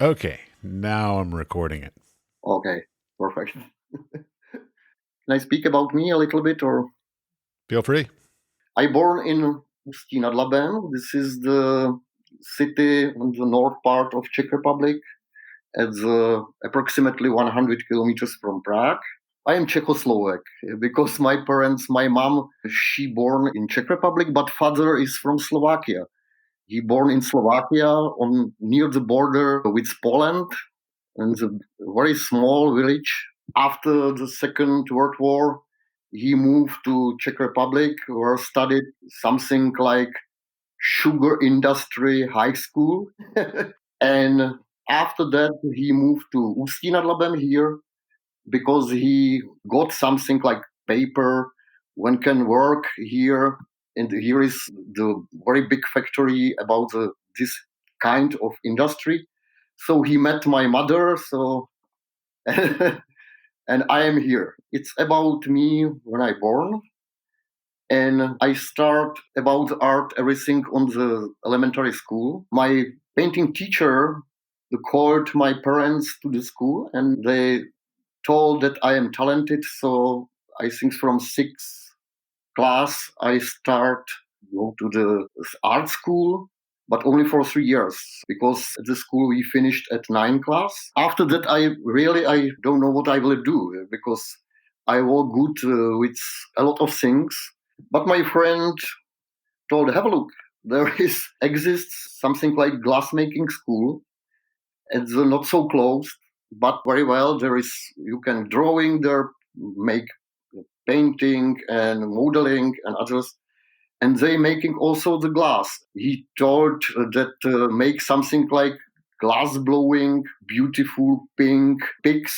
Okay, now I'm recording it. Okay, perfect. Can I speak about me a little bit? Or Feel free. I born in Ústí nad Labem. This is the city on the north part of Czech Republic, at approximately 100 kilometers from Prague. I am Czechoslovak because my mom, she born in Czech Republic, but father is from Slovakia. He born in Slovakia on near the border with Poland, in a very small village. After the Second World War, he moved to Czech Republic, where studied something like sugar industry high school. And after that, he moved to Ústí nad Labem here because he got something like paper one can work here. And here is the very big factory about this kind of industry. So he met my mother. So and I am here. It's about me when I born, and I start about art everything on the elementary school. My painting teacher called my parents to the school, and they told that I am talented. So I think from sixth class I start go to the art school, but only for 3 years because at the school we finished at 9th class. After that, I don't know what I will do because I was good with a lot of things. But my friend told, have a look. There is exists something like glassmaking school. It's not so close, but very well. There is you can drawing there, make painting and modeling and others, and they making also the glass. He told that make something like glass blowing, beautiful pink pigs.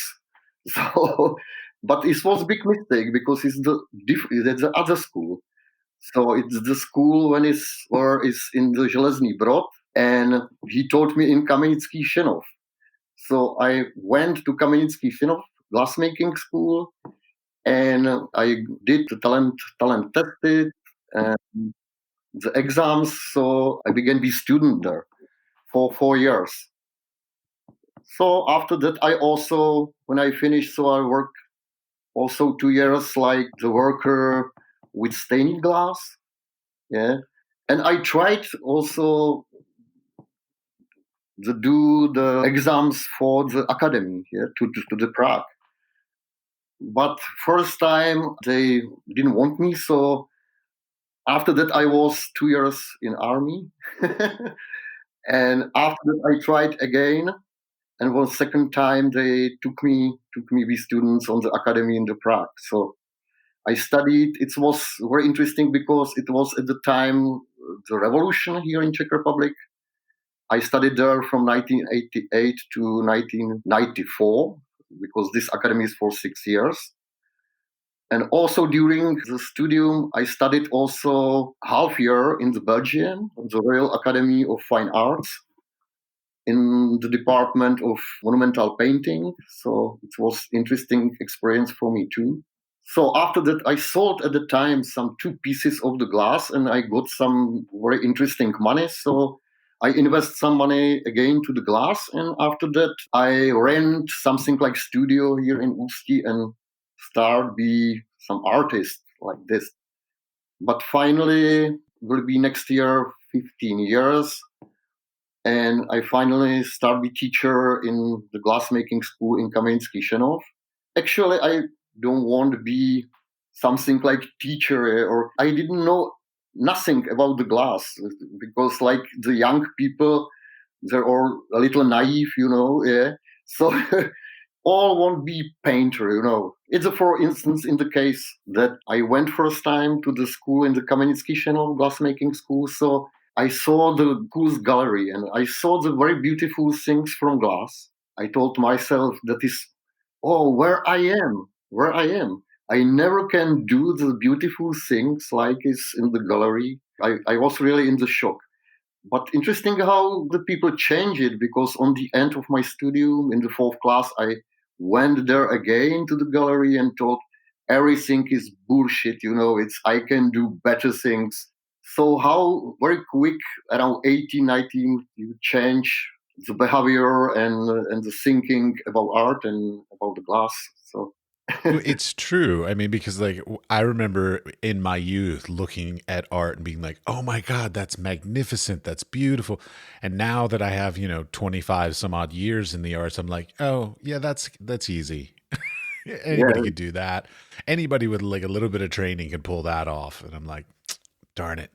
So, but it was a big mistake because it's the other school. So it's the school when is in the Železný Brod, and he taught me in Kamenický Šenov. So I went to Kamenický Šenov glassmaking school, and I did the talent tested and the exams. So I began to be student there for 4 years. So after that, I also when I finished, so I worked also 2 years like the worker with stained glass. Yeah, and I tried also to do the exams for the academy, yeah, to the Prague. But first time they didn't want me, so after that I was 2 years in army, and after that I tried again, and was second time they took me with students on the academy in the Prague. So I studied. It was very interesting because it was at the time the revolution here in Czech Republic. I studied there from 1988 to 1994 because this academy is for 6 years. And also during the studium, I studied also half year in the Belgium, the Royal Academy of Fine Arts, in the department of monumental painting. So it was interesting experience for me too. So after that, I sold at the time some two pieces of the glass, and I got some very interesting money. So I invest some money again to the glass, and after that, I rent something like studio here in Ústí and start be some artist like this. But finally, will be next year 15 years, and I finally start be teacher in the glassmaking school in Kamenický Šenov. Actually, I don't want to be something like teacher, or I didn't know nothing about the glass because like the young people, they're all a little naive, yeah. So all want be painter. It's for instance in the case that I went first time to the school in the Kamenický Šenov glassmaking school, so I saw the Goose Gallery and I saw the very beautiful things from glass. I told myself that is, oh, where I am. I never can do the beautiful things like is in the gallery. I was really in the shock. But interesting how the people change it because on the end of my studium in the 4th class, I went there again to the gallery and thought everything is bullshit. It's I can do better things. So how very quick around 18, 19 you change the behavior and the thinking about art and about the glass. So It's true. I mean, because like I remember in my youth looking at art and being like, "Oh my God, that's magnificent. That's beautiful." And now that I have, 25 some odd years in the arts, I'm like, "Oh, yeah, that's easy. Anybody yeah. could do that. Anybody with like a little bit of training can pull that off." And I'm like, "Darn it."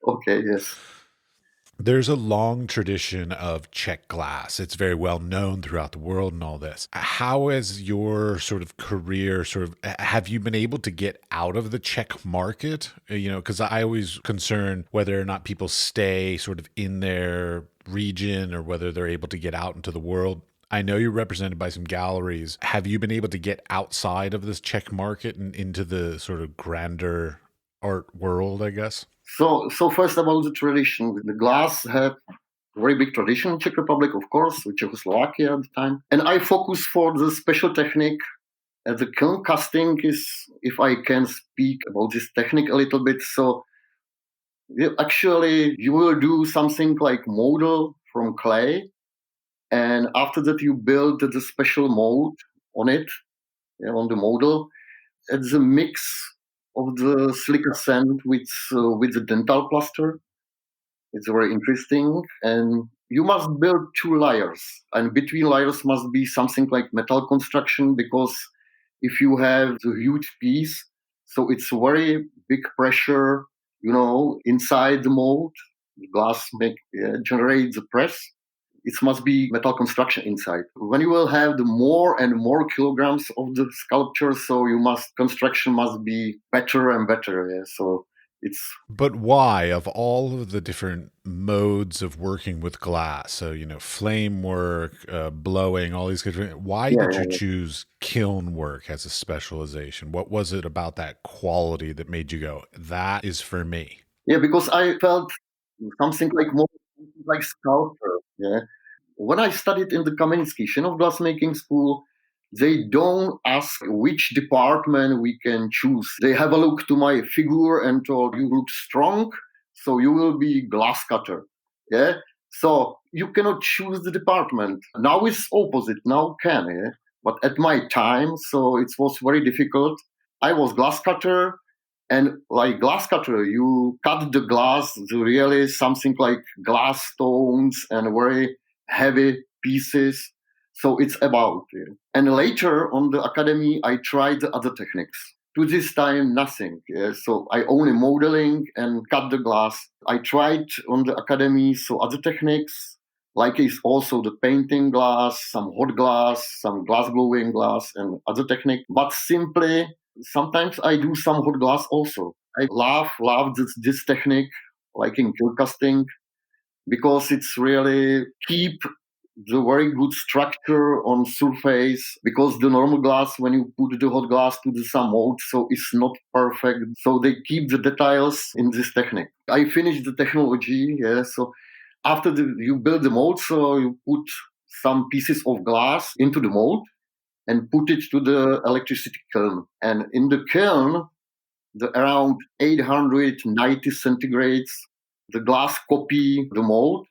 Okay, yes. There's a long tradition of Czech glass. It's very well known throughout the world and all this. How has your sort of career have you been able to get out of the Czech market? Because I always concern whether or not people stay sort of in their region or whether they're able to get out into the world. I know you're represented by some galleries. Have you been able to get outside of this Czech market and into the sort of grander art world, I guess? So first about the tradition, the glass have very big tradition in Czech Republic, of course, with Czechoslovakia at the time. And I focus for the special technique. The kiln casting is, if I can speak about this technique a little bit. So actually, you will do something like model from clay, and after that, you build the special mold on it, yeah, on the model. It's a mix of the silica sand with the dental plaster. It's very interesting. And you must build two layers. And between layers must be something like metal construction because if you have the huge piece, so it's very big pressure, inside the mold. The glass generates the press. It must be metal construction inside. When you will have the more and more kilograms of the sculpture, so construction must be better and better. Yeah? So it's But why, of all of the different modes of working with glass, so, flame work, blowing, all these different, why yeah, did yeah, you yeah. choose kiln work as a specialization? What was it about that quality that made you go, that is for me? Yeah, because I felt something like more like sculptor. Yeah. When I studied in the Kamenský Šenov glassmaking school, they don't ask which department we can choose. They have a look to my figure and told you look strong, so you will be glass cutter. Yeah. So you cannot choose the department. Now it's opposite. Now can, yeah. But at my time, so it was very difficult. I was glass cutter, and like glass cutter, you cut the glass to really something like glass stones and very heavy pieces. So it's about. Yeah. And later on the academy, I tried the other techniques. To this time, nothing. Yeah. So I only modeling and cut the glass. I tried on the academy, so other techniques, like is also the painting glass, some hot glass, some glass blowing glass, and other technique. But simply, sometimes I do some hot glass also. I love this technique, like in kill casting, because it's really keep the very good structure on surface because the normal glass when you put the hot glass to the some mold so it's not perfect, so they keep the details in this technique. I finished the technology, yeah. So after you build the mold, so you put some pieces of glass into the mold and put it to the electricity kiln, and in the kiln the around 890 centigrades the glass copy the mold.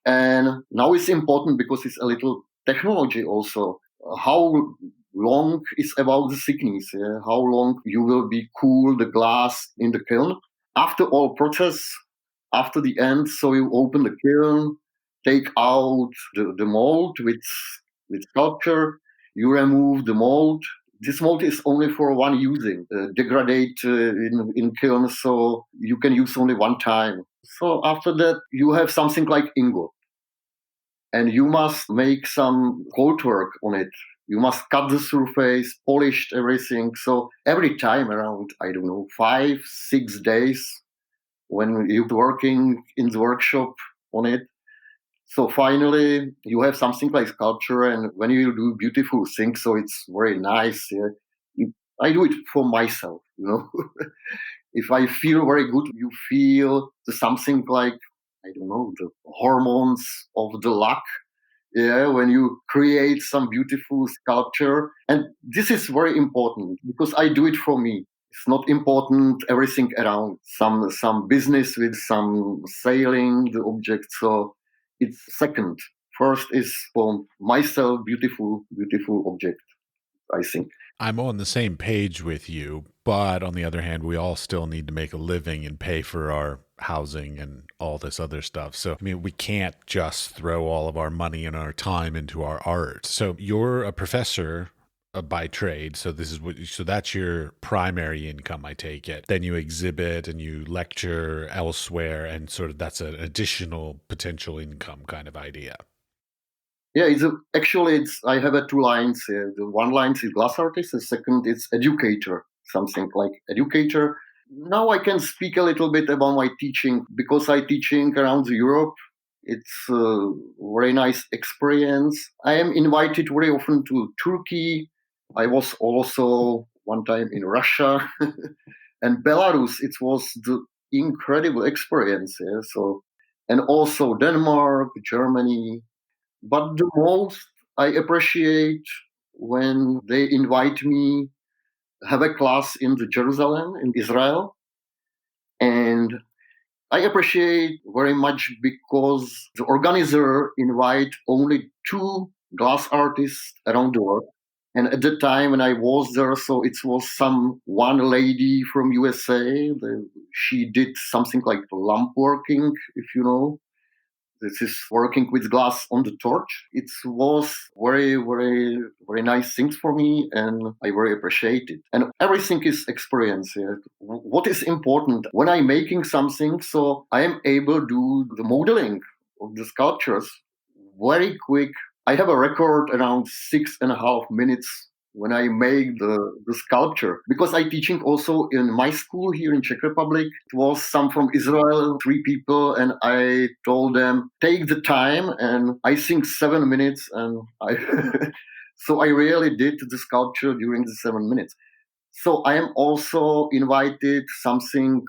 And now it's important because it's a little technology also. How long is about the thickness? Yeah? How long you will be cool the glass in the kiln? After all process, after the end, so you open the kiln, take out the mold with sculpture, you remove the mold. This mold is only for one using, degrade in kiln, so you can use only one time. So after that, you have something like ingot, and you must make some cold work on it. You must cut the surface, polish everything. So every time around, I don't know, 5, 6 days when you're working in the workshop on it. So finally, you have something like sculpture, and when you do beautiful things, so it's very nice. Yeah. I do it for myself. If I feel very good, you feel something like, I don't know, the hormones of the luck, yeah, when you create some beautiful sculpture. And this is very important because I do it for me. It's not important everything around some business with some sailing the object. So it's second. First is for myself beautiful object, I think. I'm on the same page with you, but on the other hand, we all still need to make a living and pay for our housing and all this other stuff. So, I mean, we can't just throw all of our money and our time into our art. So, you're a professor by trade. So so that's your primary income, I take it. Then you exhibit and you lecture elsewhere, and sort of that's an additional potential income kind of idea. Yeah, I have two lines. The one line is glass artist, the second is educator, something like educator. Now I can speak a little bit about my teaching because I teaching around Europe. It's a very nice experience. I am invited very often to Turkey. I was also one time in Russia and Belarus. It was the incredible experience. Yeah? So, and also Denmark, Germany. But the most I appreciate when they invite me have a class in the Jerusalem in Israel, and I appreciate very much because the organizer invite only two glass artists around the world. And at the time when I was there, so it was some one lady from USA. She did something like lamp working, if you know. This is working with glass on the torch. It was very nice things for me, and I very appreciate it. And everything is experience. Yeah. What is important when I'm making something, so I am able to do the modeling of the sculptures very quick. I have a record around 6.5 minutes when I make the sculpture. Because I teaching also in my school here in Czech Republic. It was some from Israel, 3 people, and I told them, take the time, and I think 7 minutes, and I so I really did the sculpture during the 7 minutes. So I am also invite me something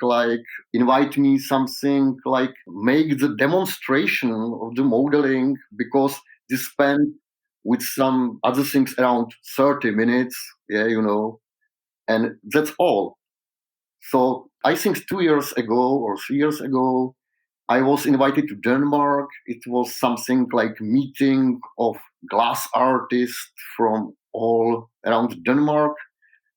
like make the demonstration of the modeling because they spend with some other things around 30 minutes, yeah, and that's all. So I think 2 years ago or 3 years ago, I was invited to Denmark. It was something like meeting of glass artists from all around Denmark.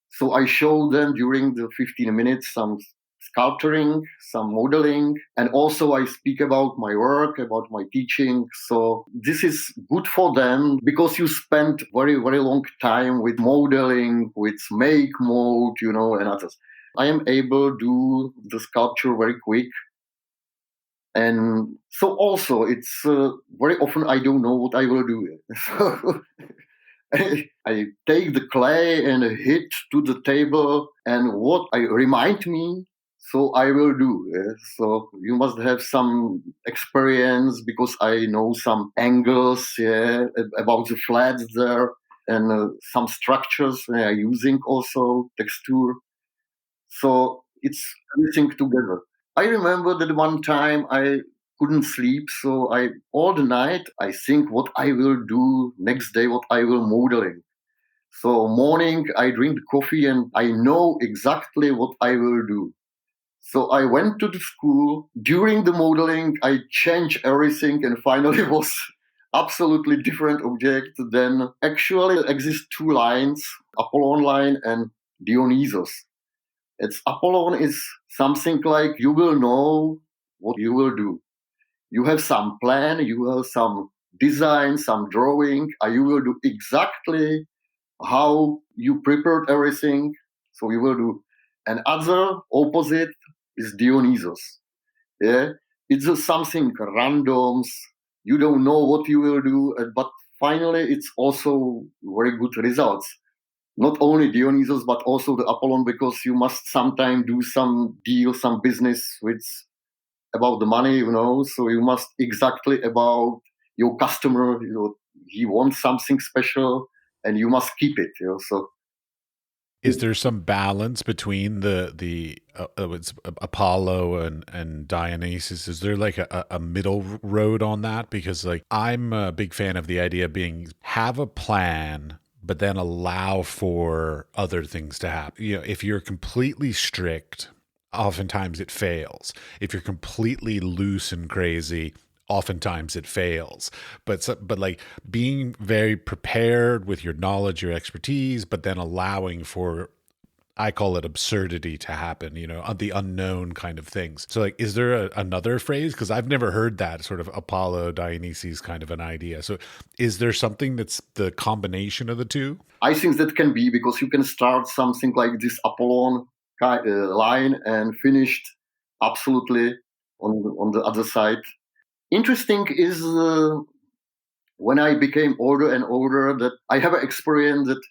So I showed them during the 15 minutes some sculpturing, some modeling, and also I speak about my work, about my teaching. So this is good for them because you spend very long time with modeling, with make mode, and others. I am able to do the sculpture very quick. And so also it's very often I don't know what I will do. So I take the clay and hit to the table, and what I remind me, so I will do. So you must have some experience because I know some angles, about the flats there, and some structures they are using also texture. So it's everything together. I remember that one time I couldn't sleep, so I all the night I think what I will do next day, what I will modeling. So morning I drink coffee and I know exactly what I will do. So I went to the school. During the modeling, I changed everything and finally was absolutely different object. Then actually exist 2 lines, Apollon line and Dionysos. It's Apollon is something like you will know what you will do. You have some plan, you have some design, some drawing, and you will do exactly how you prepared everything. So you will do. And other opposite is Dionysos. Yeah, it's just something randoms. You don't know what you will do, but finally it's also very good results. Not only Dionysos, but also the Apollon, because you must sometime do some deal, some business with about the money, So you must exactly about your customer. He wants something special, and you must keep it. So Is there some balance between the it's Apollo and Dionysus? Is there like a middle road on that? Because like I'm a big fan of the idea of being have a plan, but then allow for other things to happen. If you're completely strict, oftentimes it fails. If you're completely loose and crazy, oftentimes it fails. But like being very prepared with your knowledge, your expertise, but then allowing for, I call it absurdity to happen, the unknown kind of things. So like, is there another phrase? Because I've never heard that sort of Apollo Dionysus kind of an idea. So is there something that's the combination of the two? I think that can be, because you can start something like this Apollon line and finished absolutely on the other side. Interesting is when I became older and older that I have experienced that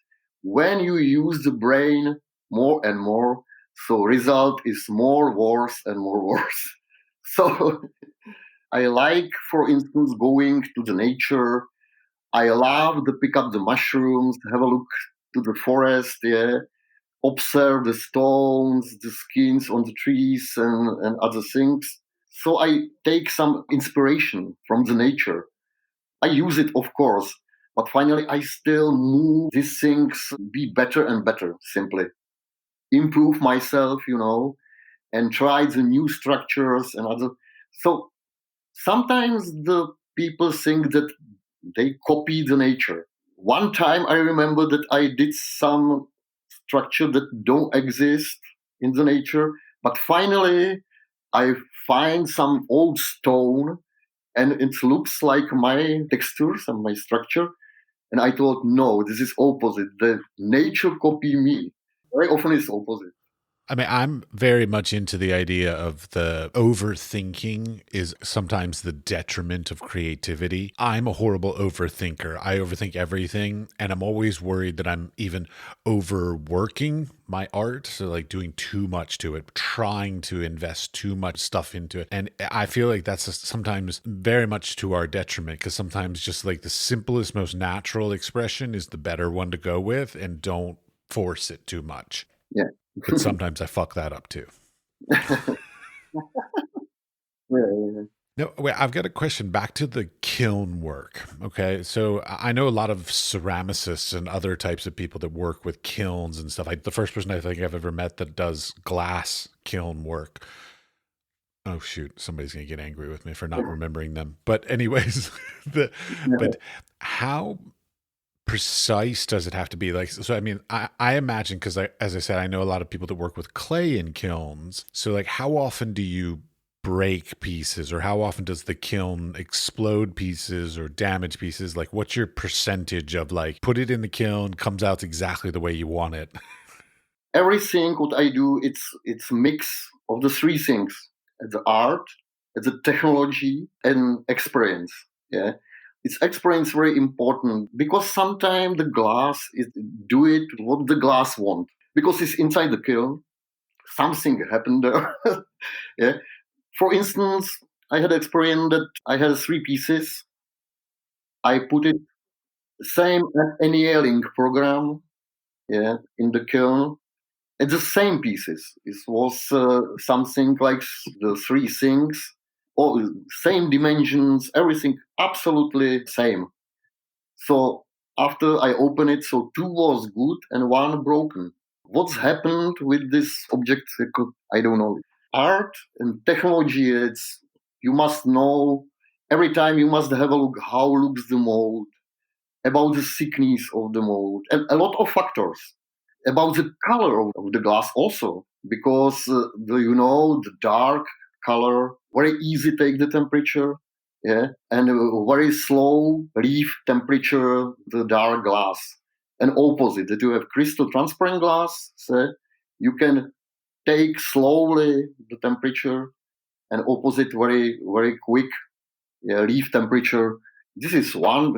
when you use the brain more and more, so result is more worse and more worse. So I like, for instance, going to the nature. I love to pick up the mushrooms, have a look to the forest, observe the stones, the skins on the trees, and other things. So I take some inspiration from the nature. I use it, of course, but finally I still move these things, be better and better, simply. Improve myself, and try the new structures and other. So sometimes the people think that they copy the nature. One time I remember that I did some structure that don't exist in the nature, but finally I find some old stone and it looks like my textures and my structure. And I thought, no, this is opposite. The nature copy me. Very often it's opposite. I mean, I'm very much into the idea of the overthinking is sometimes the detriment of creativity. I'm a horrible overthinker. I overthink everything, and I'm always worried that I'm even overworking my art. So, like doing too much to it, trying to invest too much stuff into it. And I feel like that's sometimes very much to our detriment, because sometimes just like the simplest, most natural expression is the better one to go with, and don't force it too much. Yeah. But sometimes I fuck that up too. Yeah. No, wait, I've got a question back to the kiln work. Okay. So I know a lot of ceramicists and other types of people that work with kilns and stuff. The first person I think I've ever met that does glass kiln work. Oh shoot, somebody's gonna get angry with me for not remembering them. But anyways, but how precise does it have to be? Like, so I mean, I imagine, because as I said, I know a lot of people that work with clay in kilns. So like, how often do you break pieces, or how often does the kiln explode pieces or damage pieces? Like, what's your percentage of like, put it in the kiln, comes out exactly the way you want it? Everything what I do, it's a mix of the three things: the art, the technology, and experience. Yeah. It's experience very important, because sometimes the glass is do it what the glass want, because it's inside the kiln. Something happened there. Yeah. For instance, I had experience that I had three pieces. I put it same annealing program, yeah, in the kiln. It's the same pieces. It was something like the three things, all same dimensions, everything absolutely same. So after I open it, so two was good and one broken. What's happened with this object? I don't know. Art and technology, it's, you must know, every time you must have a look how looks the mold, about the thickness of the mold, and a lot of factors. About the color of the glass also, because the dark color very easy take the temperature, yeah, and very slow leave temperature the dark glass. And opposite, that you have crystal transparent glass, so you can take slowly the temperature, and opposite very very quick, yeah, leave temperature. This is one,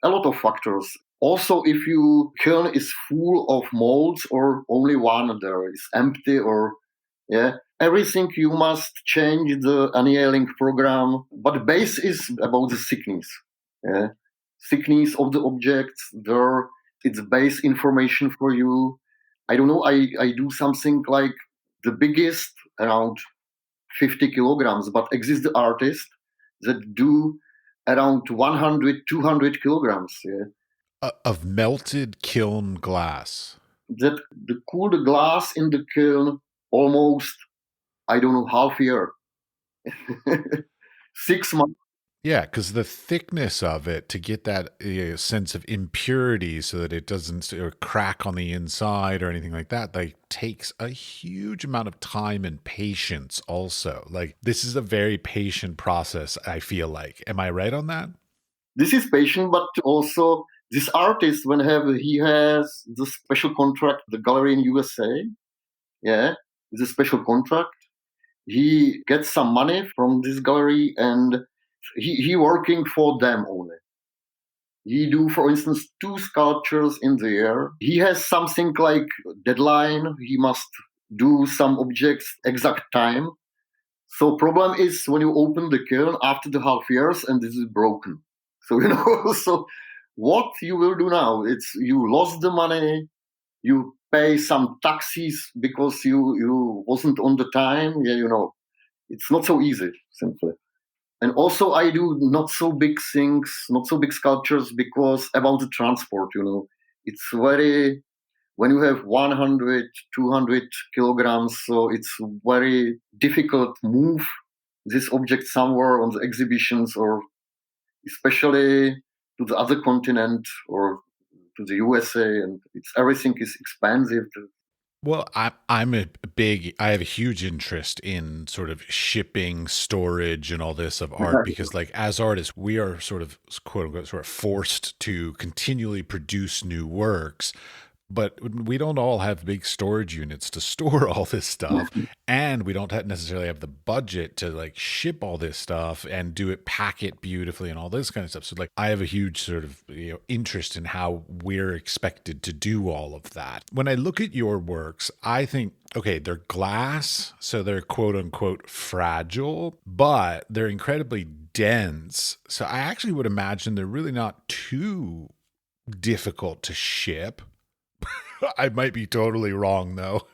a lot of factors. Also, if you kiln is full of molds or only one there is empty, or yeah, everything you must change the annealing program. But base is about the thickness. Yeah, thickness of the objects. There, it's base information for you. I don't know. I do something like the biggest around 50 kilograms, but exist the artists that do around 100, 200 kilograms. Yeah. Of melted kiln glass. That the cool the glass in the kiln almost, I don't know, half year. 6 months. Yeah, because the thickness of it to get that sense of impurity so that it doesn't crack on the inside or anything like that, like takes a huge amount of time and patience also. Like this is a very patient process, I feel like. Am I right on that? This is patient, but also this artist, he has the special contract, the gallery in USA, yeah, it's a special contract. He gets some money from this gallery, and he working for them only. He do, for instance, 2 sculptures in the year. He has something like deadline. He must do some objects exact time. So problem is when you open the kiln after the half years and this is broken. So so what you will do now? It's you lost the money, you pay some taxes because you wasn't on the time. Yeah, it's not so easy, simply. And also I do not so big things, not so big sculptures because about the transport, it's very, when you have 100, 200 kilograms, so it's very difficult to move this object somewhere on the exhibitions, or especially to the other continent or to the USA, and everything is expensive. Well, I have a huge interest in sort of shipping, storage, and all this of art because, like, as artists, we are sort of quote unquote sort of forced to continually produce new works. But we don't all have big storage units to store all this stuff, and we don't necessarily have the budget to like ship all this stuff and do it, pack it beautifully, and all this kind of stuff. So, like, I have a huge sort of interest in how we're expected to do all of that. When I look at your works, I think, okay, they're glass, so they're quote unquote fragile, but they're incredibly dense. So I actually would imagine they're really not too difficult to ship. I might be totally wrong, though.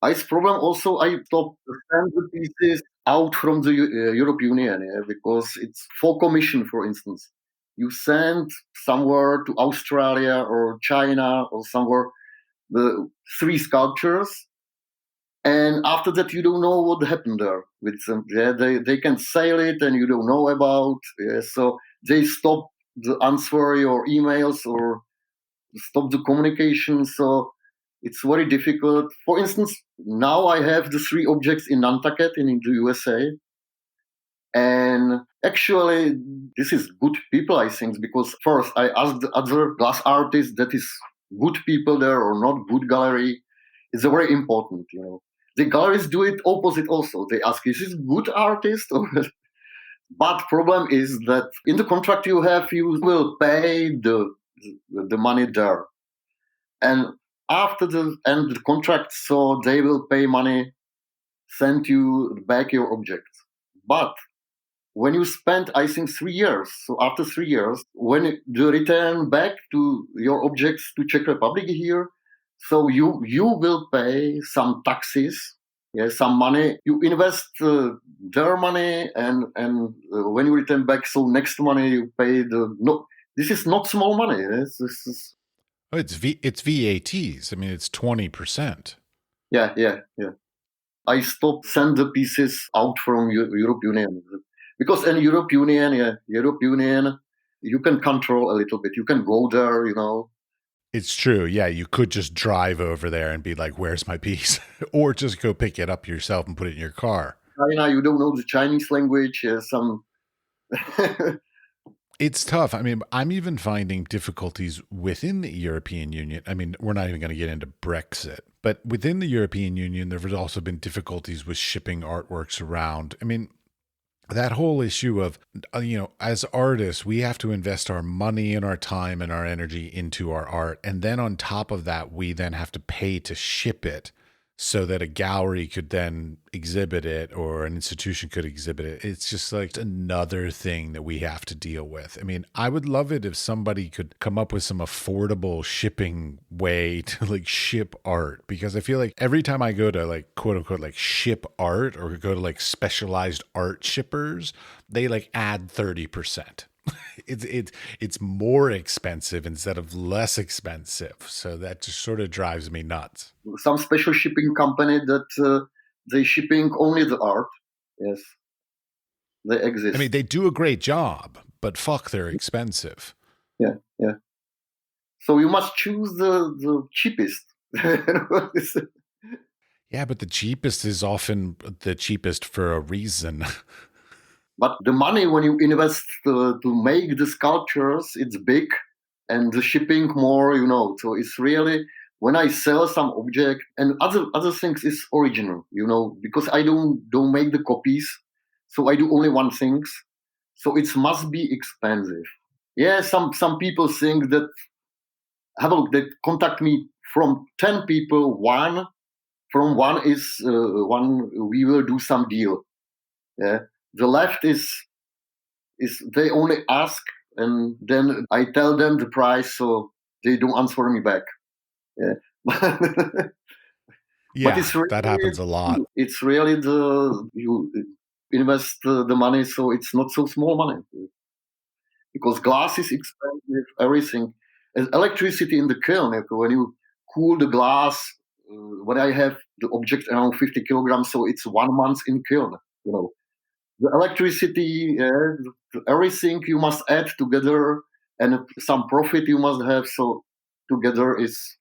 Ice problem also, I stopped send the pieces out from the European Union, yeah, because it's for commission, for instance. You send somewhere to Australia or China or somewhere the 3 sculptures, and after that you don't know what happened there with them. Yeah, they can sail it and you don't know about. Yeah, so they stop the answer your emails or stop the communication. So it's very difficult. For instance, now I have the 3 objects in Nantucket in the USA. And actually, this is good people, I think, because first I asked the other glass artists that is good people there or not good gallery. It's very important, The galleries do it opposite also. They ask, is this good artist? But problem is that in the contract you have, you will pay the money there. And after the end of the contract, so they will pay money, send you back your object. But when you spend, I think, 3 years, so after 3 years, when you return back to your objects to Czech Republic here, so you will pay some taxes, some money. You invest their money, and when you return back, so next money you pay the no. This is not small money. This is Oh, it's VATs. I mean, it's 20%. Yeah. I stopped send the pieces out from Europe Union because in Europe Union, you can control a little bit. You can go there, It's true. Yeah, you could just drive over there and be like, "Where's my piece?" Or just go pick it up yourself and put it in your car. China, you don't know the Chinese language. Some. It's tough. I mean, I'm even finding difficulties within the European Union. I mean, we're not even going to get into Brexit, but within the European Union, there have also been difficulties with shipping artworks around. I mean, that whole issue of, as artists, we have to invest our money and our time and our energy into our art. And then on top of that, we then have to pay to ship it so that a gallery could then exhibit it or an institution could exhibit it. It's just like another thing that we have to deal with. I mean, I would love it if somebody could come up with some affordable shipping way to like ship art, because I feel like every time I go to like quote unquote like ship art or go to like specialized art shippers, they like add 30%. It's more expensive instead of less expensive. So that just sort of drives me nuts. Some special shipping company that they shipping only the art. Yes, they I exist. mean, they do a great job, but fuck, they're expensive. Yeah, yeah. So you must choose the cheapest. Yeah, but the cheapest is often the cheapest for a reason. But the money when you invest to make the sculptures, it's big, and the shipping more, you know. So it's really when I sell some object and other things is original, you know, because I don't make the copies, so I do only one things. So it must be expensive. Yeah, some people think that have a look. They contact me from 10 people. One is one we will do some deal. Yeah, the left is they only ask and then I tell them the price, so they don't answer me back. Yeah. But Yeah, that happens a lot. it's really the you invest the money, so it's not so small money because glass is expensive, everything. And electricity in the kiln, like when you cool the glass, when I have the object around 50 kilograms, so it's 1 month in kiln, you know. The electricity, everything you must add together, and some profit you must have. So together is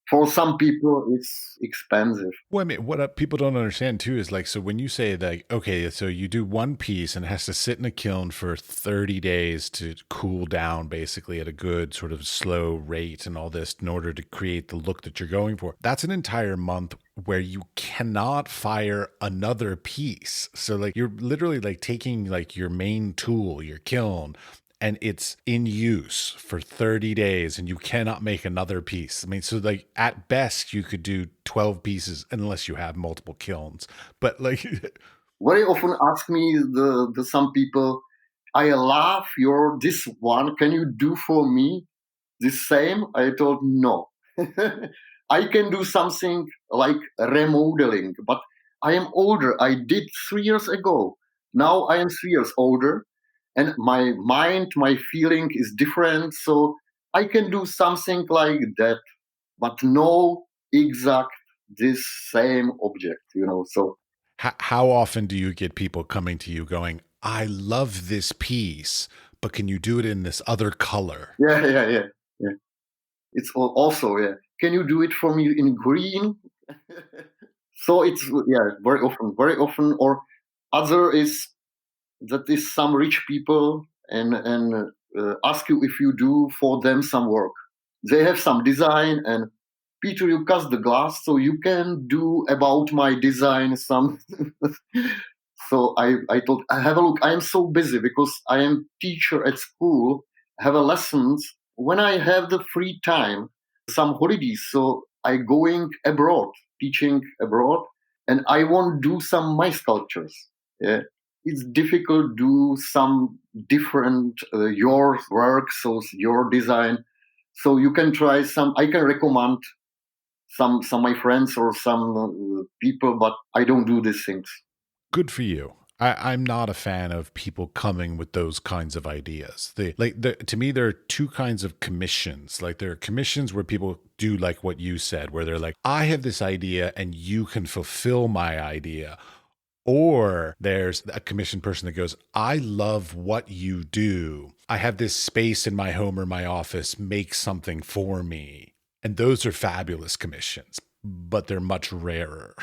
for some people it's expensive. Well, I mean, what people don't understand too is like, so when you say that, okay, so you do one piece and it has to sit in a kiln for 30 days to cool down basically at a good sort of slow rate and all this in order to create the look that you're going for. That's an entire month where you cannot fire another piece. So like you're literally like taking like your main tool, your kiln, and it's in use for 30 days and you cannot make another piece. I mean, so like at best you could do 12 pieces unless you have multiple kilns. But like Very often ask me the some people, I love your this one. Can you do for me the same? I told no. I can do something like remodeling, but I am older. I did 3 years ago. Now I am 3 years older, and my mind, my feeling is different. So I can do something like that, but no exact this same object, you know. So how often do you get people coming to you going, I love this piece, but can you do it in this other color? yeah. It's also, yeah. Can you do it for me in green? So it's, yeah, very often. Or other is that is some rich people and ask you if you do for them some work. They have some design, and Peter, you cast the glass, so you can do about my design some. So I told, I have a look. I am so busy because I am teacher at school, have a lessons. When I have the free time, some holidays, so I going abroad, teaching abroad, and I want to do some my sculptures. Yeah, it's difficult do some different your work, so your design. So you can try some. I can recommend some my friends or some people, but I don't do these things. Good for you. I'm not a fan of people coming with those kinds of ideas. To me, there are two kinds of commissions. Like there are commissions where people do like what you said, where they're like, I have this idea and you can fulfill my idea. Or there's a commission person that goes, I love what you do. I have this space in my home or my office, make something for me. And those are fabulous commissions, but they're much rarer.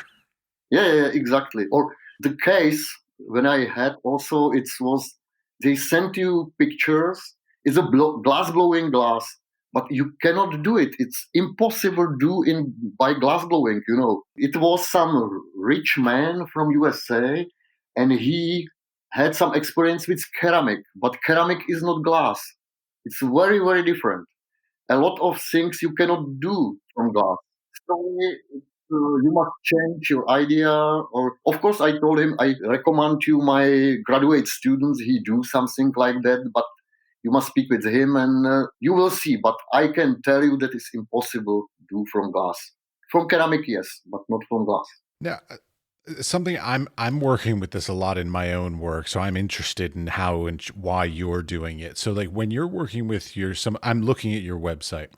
Yeah, exactly. Or the case when I had also, it was they sent you pictures. It's a glass blowing glass, but you cannot do it. It's impossible to do in by glass blowing. You know, it was some rich man from USA, and he had some experience with ceramic, but ceramic is not glass. It's very different. A lot of things you cannot do from glass. So you must change your idea. Or of course, I told him I recommend you my graduate students. He do something like that, but you must speak with him, and you will see. But I can tell you that it's impossible to do from glass. From ceramic, yes, but not from glass. Now, Something I'm working with this a lot in my own work, so I'm interested in how and why you're doing it. So like when you're working with I'm looking at your website,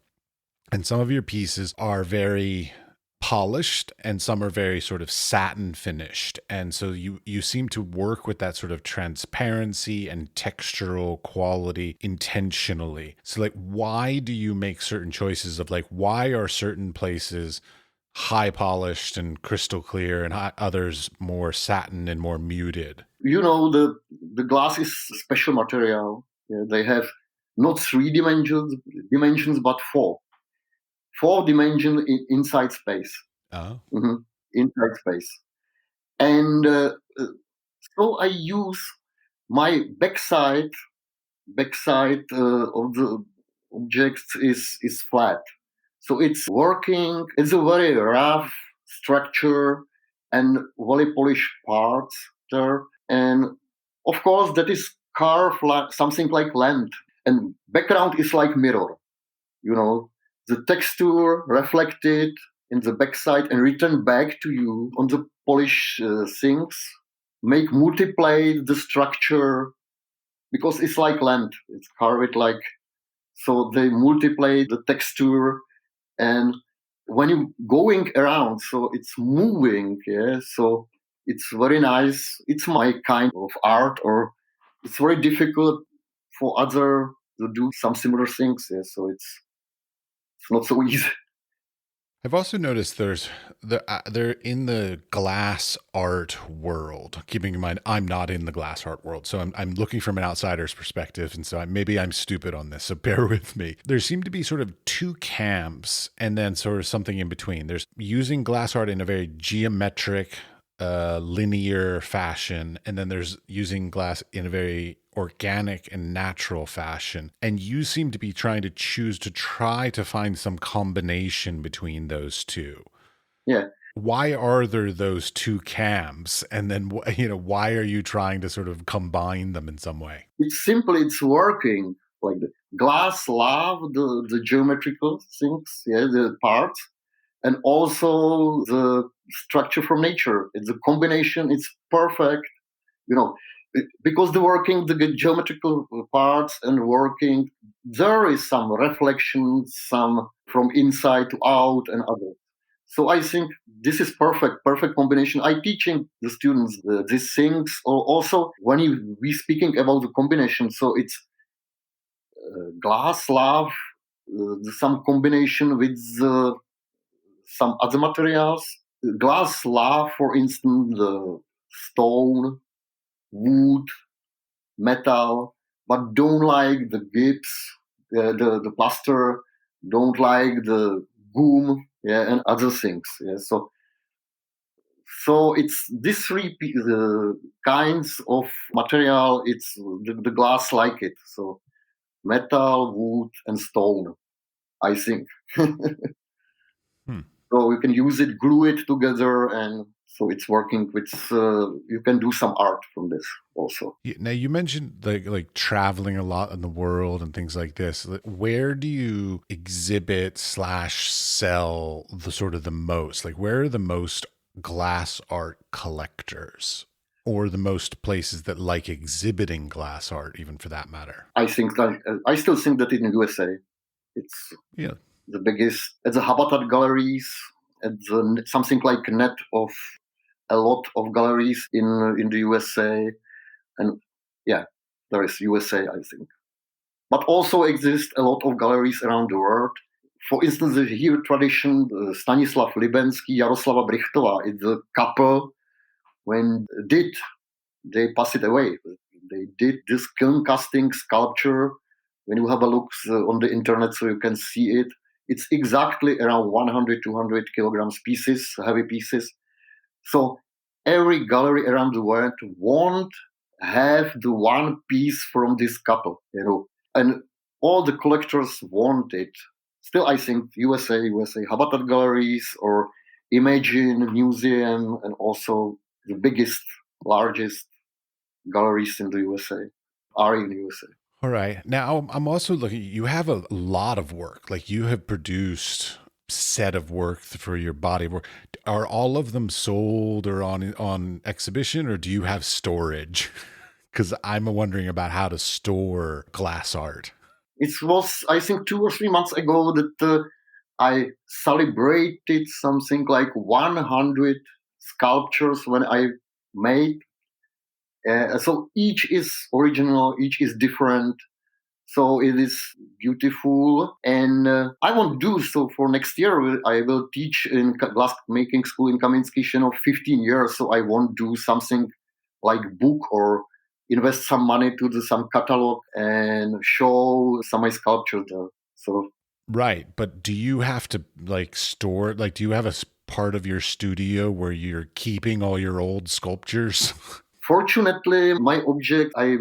and some of your pieces are very polished and some are very sort of satin finished. And so you seem to work with that sort of transparency and textural quality intentionally. So like why do you make certain choices of like why are certain places high polished and crystal clear and others more satin and more muted? The glass is special material. Yeah, they have not three dimensions, but four dimension inside space. Oh. Inside space. And so I use my backside of the object is flat. So it's working. It's a very rough structure and very polished parts there. And of course, that is carved like something like land. And background is like mirror. You know, the texture reflected in the backside and returned back to you on the polished things. Make multiply the structure because it's like land. It's carved like so they multiply the texture and when you going around so it's moving, yeah, so it's very nice. It's my kind of art, or it's very difficult for other to do some similar things, yeah, so it's not so easy. I've also noticed they're in the glass art world. Keeping in mind, I'm not in the glass art world, so I'm looking from an outsider's perspective, and so maybe I'm stupid on this. So bear with me. There seem to be sort of two camps, and then sort of something in between. There's using glass art in a very geometric, linear fashion, and then there's using glass in a very organic and natural fashion. And you seem to be trying to try to find some combination between those two. Yeah, Why are there those two camps? And then, why are you trying to sort of combine them in some way? it's simple. It's working like the glass love the geometrical things, yeah, the parts, and also the structure from nature. It's a combination. It's perfect, you know, because the geometrical parts and working, there is some reflection, some from inside to out and other. So I think this is perfect combination. I teaching the students these things. Or also when we speaking about the combination, so it's glass love, some combination with some other materials. Glass love, for instance, the stone, wood, metal, but don't like the gips, the plaster, don't like the boom, yeah, and other things. Yeah, so it's these kinds of material. It's the glass like it. So metal, wood, and stone, I think. Hmm. So you can use it, glue it together, and so it's working with. You can do some art from this also. Now you mentioned like traveling a lot in the world and things like this. Where do you exhibit slash sell the sort of the most? Like where are the most glass art collectors, or the most places that like exhibiting glass art, even for that matter? I still think that in the USA, it's Yeah. the biggest. At the Habitat galleries, at something like a net of a lot of galleries in the USA, and yeah, there is USA, I think. But also exist a lot of galleries around the world. For instance, the here tradition, Stanislav Libenský, Jaroslava Brichtova, it's a couple when they passed it away. They did this kiln casting sculpture. When you have a look on the internet, so you can see it. It's exactly around 100, 200 kilograms pieces, heavy pieces. So every gallery around the world won't have the one piece from this couple, and all the collectors want it. Still, I think USA, Habitat galleries or Imagine Museum, and also the biggest, largest galleries in the USA are in the USA. All right. Now I'm also looking, you have a lot of work. Like you have produced set of work for your body of work. Are all of them sold or on exhibition, or do you have storage? Because I'm wondering about how to store glass art. It was, I think, 2 or 3 months ago that I celebrated something like 100 sculptures when I made. So each is original, each is different. So it is beautiful, and I won't do so for next year. I will teach in glass making school in Kaminsky 15 years. So I won't do something like book or invest some money to do some catalog and show some of my sculpture there. So Right, but do you have to like store, like do you have a part of your studio where you're keeping all your old sculptures? fortunately, my object, a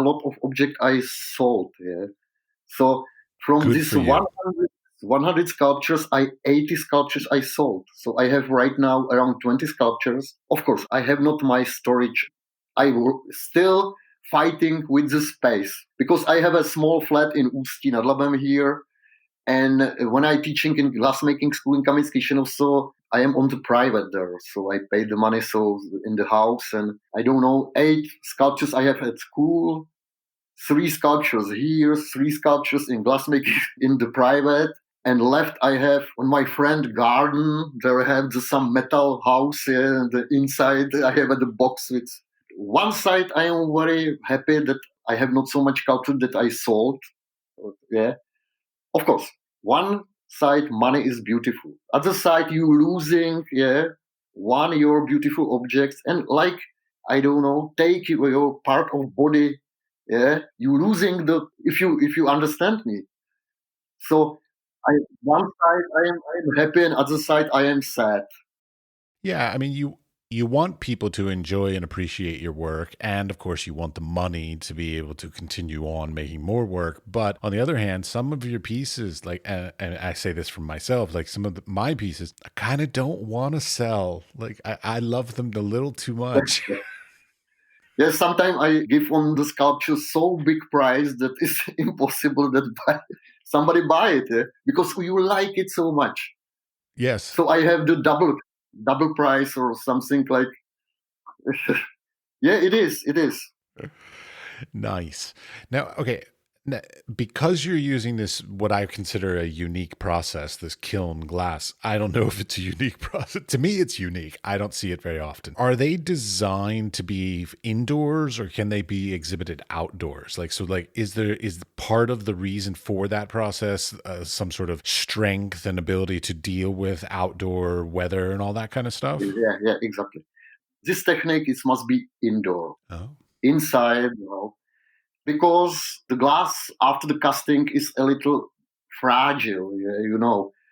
lot of object I sold. Yeah. So from Good this for you. 100 sculptures, 80 sculptures I sold. So I have right now around 20 sculptures. Of course, I have not my storage. Still fighting with the space because I have a small flat in Ústí nad Labem here. And when I teaching in glassmaking school in Kaminsky, so I am on the private there. So I pay the money so in the house, and I don't know, 8 sculptures I have at school, 3 sculptures here, 3 sculptures in glassmaking in the private, and left I have on my friend garden. There I have some metal house, and the inside I have the box with. One side I am very happy that I have not so much sculpture that I sold. Yeah, of course. One side money is beautiful. Other side you losing, yeah, one your beautiful objects, and like I don't know, take your part of body, yeah, you losing the if you understand me. So I one side I am happy, and other side I am sad. Yeah, I mean you want people to enjoy and appreciate your work, and of course you want the money to be able to continue on making more work. But on the other hand, some of your pieces, like, and I say this from myself, like some of my pieces, I kind of don't want to sell. Like I love them a little too much. Yes, sometimes I give on the sculpture so big price that it's impossible that somebody buy it, because you like it so much. Yes. So I have the double price or something like. Yeah, it is. It is. Nice. Now, okay, because you're using this, what I consider a unique process, this kiln glass, I don't know if it's a unique process. To me, it's unique. I don't see it very often. Are they designed to be indoors or can they be exhibited outdoors? Like, so like, is part of the reason for that process some sort of strength and ability to deal with outdoor weather and all that kind of stuff? Yeah, exactly. This technique it must be indoor, Oh. inside, because the glass after the casting is a little fragile,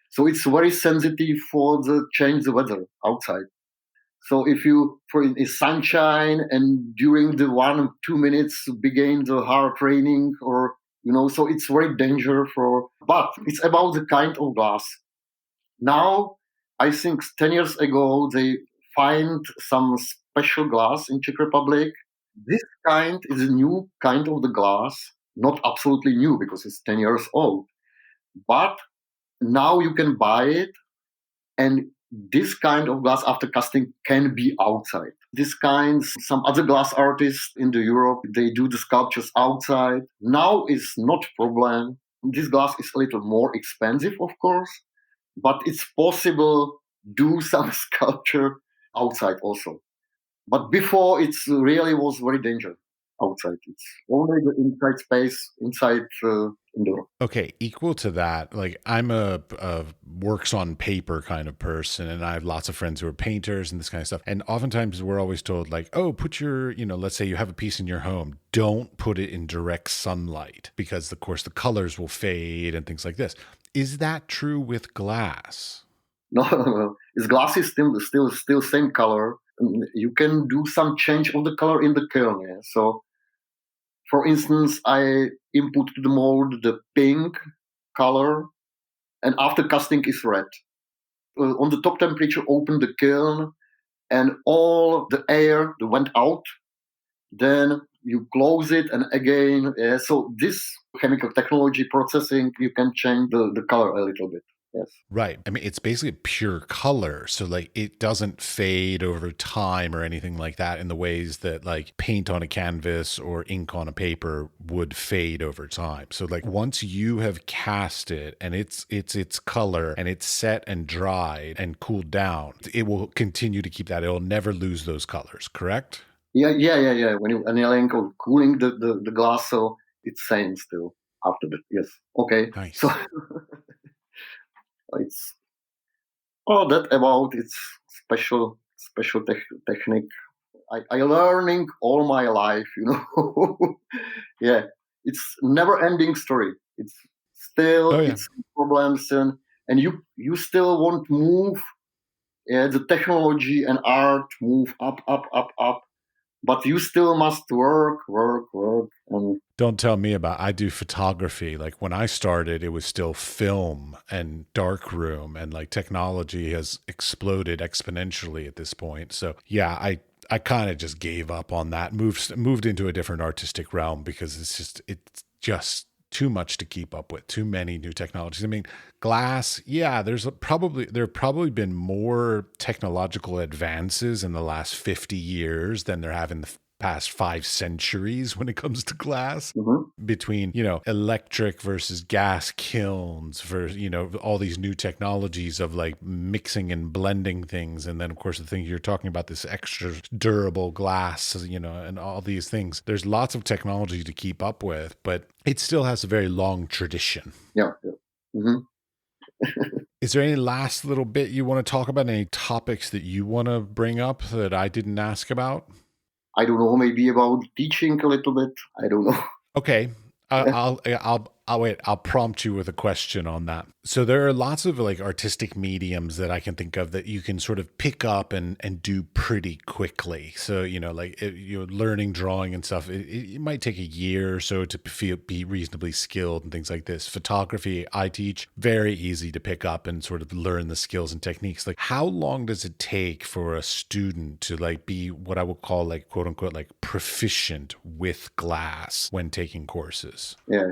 so it's very sensitive for the change the weather outside. So if you for in sunshine and during the 1 2 minutes begin the hard raining or so it's very dangerous for. But it's about the kind of glass. Now I think 10 years ago they find some special glass in Czech Republic. This kind is a new kind of the glass, not absolutely new because it's 10 years old, but now you can buy it, and this kind of glass after casting can be outside. This kind, some other glass artists in the Europe, they do the sculptures outside. Now is not problem. This glass is a little more expensive, of course, but it's possible do some sculpture outside also. But before, it's really was very dangerous outside. It's only the inside space, inside indoor. Okay, equal to that, like I'm a works on paper kind of person, and I have lots of friends who are painters and this kind of stuff. And oftentimes we're always told, like, oh, put your, let's say you have a piece in your home, don't put it in direct sunlight because, of course, the colors will fade and things like this. Is that true with glass? No, no. This glass is still same color. You can do some change of the color in the kiln. Yeah? So, for instance, I input to the mold the pink color, and after casting is red. On the top temperature, open the kiln, and all the air that went out. Then you close it, and again. So this chemical technology processing, you can change the color a little bit. Yes. Right. I mean, it's basically pure color. So, like, it doesn't fade over time or anything like that in the ways that, like, paint on a canvas or ink on a paper would fade over time. So, like, once you have cast it and it's color and it's set and dried and cooled down, it will continue to keep that. It'll never lose those colors, correct? Yeah. When you annealing or cooling the glass, so it's same still after that. Yes. Okay. So Nice. it's all that about its special technique. I learning all my life, Yeah, it's never ending story. It's Oh, still yeah. it's problems, and you still want move. Yeah, the technology and art move up, but you still must work, and Don't tell me about I do photography. Like when I started, it was still film and darkroom and like technology has exploded exponentially at this point. So yeah, I kind of just gave up on that, moved into a different artistic realm because it's just too much to keep up with, too many new technologies. I mean, glass, yeah, there have probably been more technological advances in the last 50 years than there have in the past 5 centuries when it comes to glass, mhm. between electric versus gas kilns versus all these new technologies of like mixing and blending things, and then of course the thing you're talking about, this extra durable glass, and all these things. There's lots of technology to keep up with, but it still has a very long tradition. Yeah. Mhm. Is there any last little bit you want to talk about, any topics that you want to bring up that I didn't ask about? I don't know, maybe about teaching a little bit. I don't know. Okay. Yeah. I'll wait. I'll prompt you with a question on that. So there are lots of like artistic mediums that I can think of that you can sort of pick up and do pretty quickly. So like you're learning drawing and stuff. It might take a year or so to be reasonably skilled and things like this. Photography, I teach, very easy to pick up and sort of learn the skills and techniques. Like how long does it take for a student to like be what I would call like quote unquote like proficient with glass when taking courses? Yeah.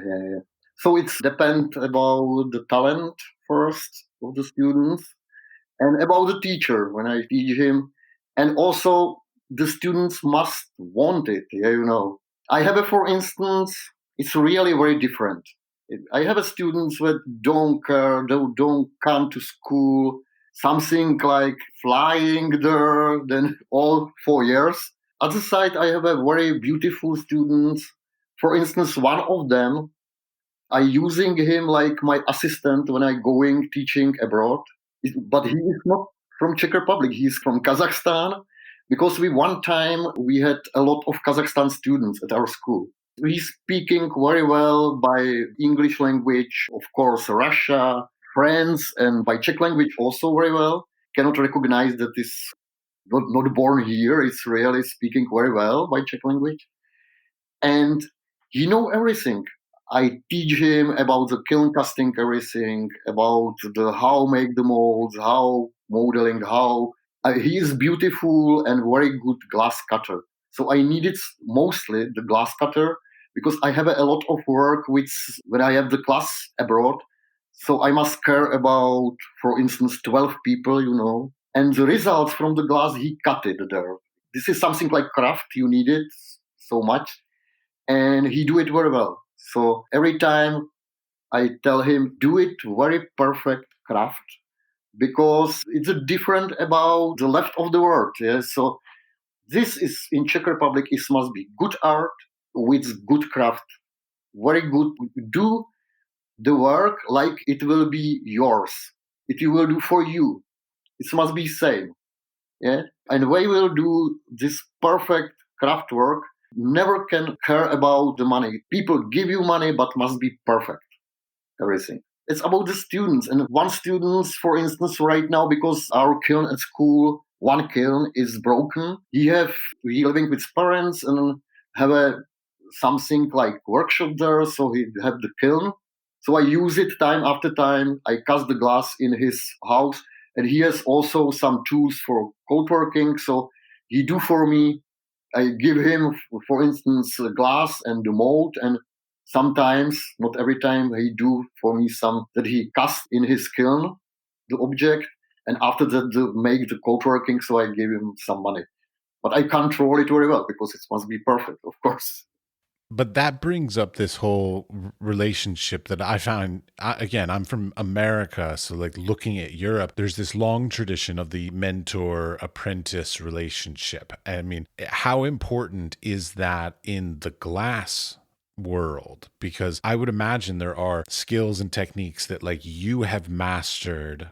So it's depend about the talent first of the students and about the teacher when I teach him, and also the students must want it. Yeah. I have a, for instance, it's really very different. I have a students that don't care, don't come to school, something like flying there, then all 4 years. Other side, I have a very beautiful students. For instance, one of them, I using him like my assistant when I going teaching abroad. But he is not from Czech Republic. He's from Kazakhstan because we one time we had a lot of Kazakhstan students at our school. He's speaking very well by English language, of course, Russia, French, and by Czech language also very well. Cannot recognize that is not born here. It's really speaking very well by Czech language. And he know everything. I teach him about the kiln casting, everything about the how make the molds, how modeling, how he is beautiful and very good glass cutter. So I needed mostly the glass cutter because I have a lot of work with when I have the class abroad. So I must care about, for instance, 12 people, and the results from the glass he cut it there. This is something like craft. You need it so much, and he do it very well. So every time I tell him, do it very perfect craft because it's a different about the left of the world. Yeah? So this is in Czech Republic. It must be good art with good craft. Very good. Do the work like it will be yours. It will do for you. It must be same. Yeah, and we will do this perfect craft work. Never can care about the money. People give you money, but must be perfect. Everything. It's about the students. And one student, for instance, right now, because our kiln at school, one kiln is broken. He living with parents and have a something like workshop there. So he have the kiln. So I use it time after time. I cast the glass in his house, and he has also some tools for cold working. So he do for me. I give him, for instance, glass and the mold, and sometimes, not every time, he do for me that he cast in his kiln the object, and after that make the code working, so I give him some money. But I control it very well because it must be perfect, of course. But that brings up this whole relationship that I found, again, I'm from America. So, like, looking at Europe, there's this long tradition of the mentor apprentice relationship. I mean, how important is that in the glass world? Because I would imagine there are skills and techniques that, like, you have mastered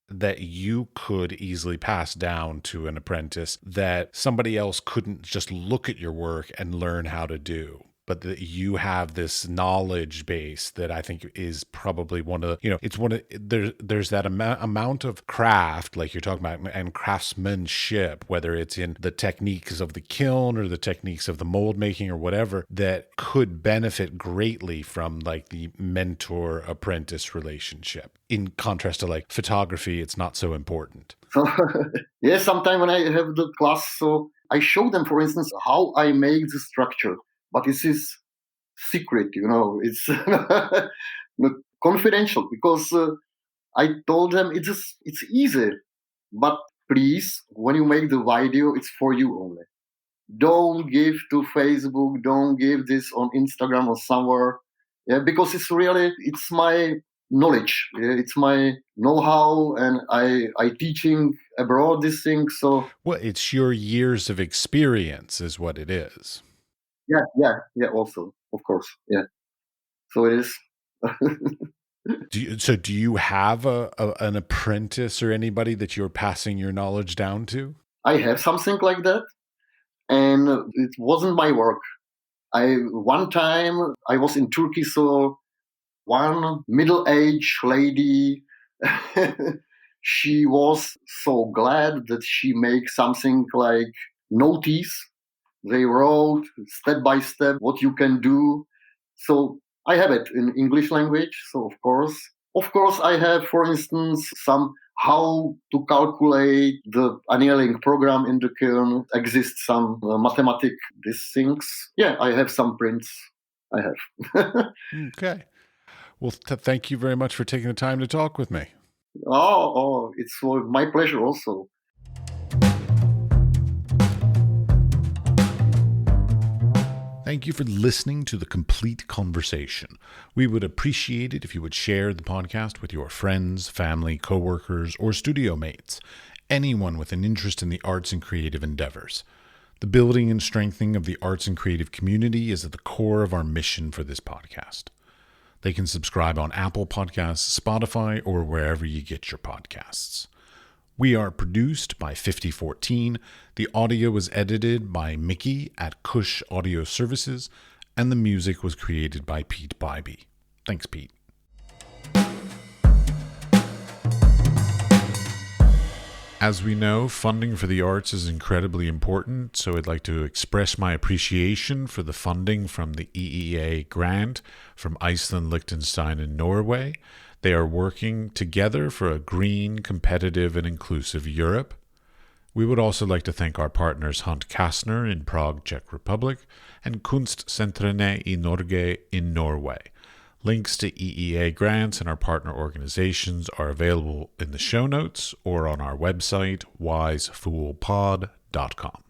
that you could easily pass down to an apprentice that somebody else couldn't just look at your work and learn how to do. But that you have this knowledge base that I think is probably one of the, it's one of, there's that amount of craft, like you're talking about, and craftsmanship, whether it's in the techniques of the kiln or the techniques of the mold making or whatever, that could benefit greatly from like the mentor apprentice relationship. In contrast to like photography, it's not so important. So, yeah, sometimes when I have the class, so I show them, for instance, how I make the structure. But this is secret, it's confidential, because I told them it's easy. But please, when you make the video, it's for you only. Don't give to Facebook, don't give this on Instagram or somewhere. Yeah, because it's my knowledge. Yeah, it's my know-how, and I teaching abroad these things. So well, it's your years of experience is what it is. Yeah. Also, of course, yeah. So it is. Do you have an apprentice or anybody that you're passing your knowledge down to? I have something like that, and it wasn't my work. One time I was in Turkey, so one middle-aged lady, she was so glad that she made something like notice. They wrote step by step what you can do. So I have it in English language. So of course, I have, for instance, some how to calculate the annealing program in the kiln. Exists some mathematic these things. Yeah, I have some prints. I have. Okay. Well, thank you very much for taking the time to talk with me. Oh, it's my pleasure also. Thank you for listening to the complete conversation. We would appreciate it if you would share the podcast with your friends, family, coworkers, or studio mates, anyone with an interest in the arts and creative endeavors. The building and strengthening of the arts and creative community is at the core of our mission for this podcast. They can subscribe on Apple Podcasts, Spotify, or wherever you get your podcasts. We are produced by 5014. The audio was edited by Mickey at CushAudio Services, and the music was created by Pete Bybee. Thanks, Pete. As we know, funding for the arts is incredibly important, so I'd like to express my appreciation for the funding from the EEA grant from Iceland, Liechtenstein, and Norway. They are working together for a green, competitive, and inclusive Europe. We would also like to thank our partners Hunt Kastner in Prague, Czech Republic, and Kunstsentrene i Norge in Norway. Links to EEA grants and our partner organizations are available in the show notes or on our website, wisefoolpod.com.